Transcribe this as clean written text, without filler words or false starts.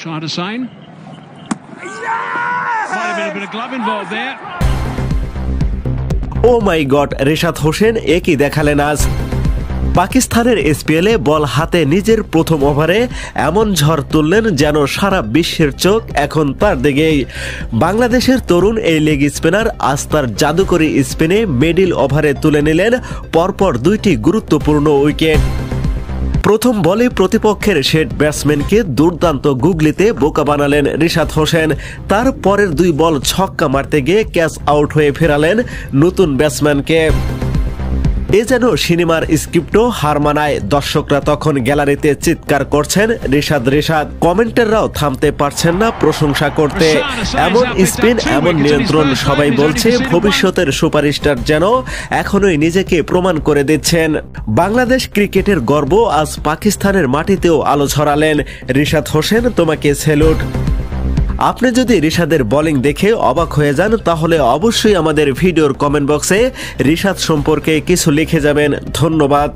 Shahid Hussain. Might have been a bit of glove involved there. Oh my God, Rishad Hossain একই দেখালেন আজ। পাকিস্তানের এসপিএলে বল হাতে নিজের প্রথম ওভারে এমন ঝড় তুললেন যেন সারা বিশ্বের চোখ এখন তার দিকেই। বাংলাদেশের তরুণ এই লেগ স্পিনার আজ তার জাদুকরী স্পিনে মিডল ওভারে তুলে নিলেন পরপর দুইটি গুরুত্বপূর্ণ উইকেট। প্রথম বলে প্রতিপক্ষের সেট ব্যাটসম্যানকে দুর্দান্ত গুগলিতে বোকা বানালেন রিশাদ হোসেন। তার পরের দুই বল ছক্কা মারতে গিয়ে ক্যাচ আউট হয়ে ফেরালেন নতুন ব্যাটসম্যানকে। এ যেন সিনেমার স্ক্রিপ্টও হার মানায়। দর্শকরা তখন গ্যালারিতে চিৎকার করছেন রিশাদ। কমেন্টাররাও থামতে পারছেন না প্রশংসা করতে। এমন স্পিন, এমন নিয়ন্ত্রণ, সবাই বলছে ভবিষ্যতের সুপারস্টার যেন এখনোই নিজেকে প্রমাণ করে দিচ্ছেন। বাংলাদেশ ক্রিকেটের গর্ব আজ পাকিস্তানের মাটিতেও আলো ছড়ালেন। রিশাদ হোসেন, তোমাকে স্যালুট। আপনি যদি রিশাদের বোলিং দেখে অবাক হয়ে যান তাহলে অবশ্যই আমাদের ভিডিওর কমেন্ট বক্সে রিশাদ সম্পর্কে কিছু লিখে যাবেন। ধন্যবাদ।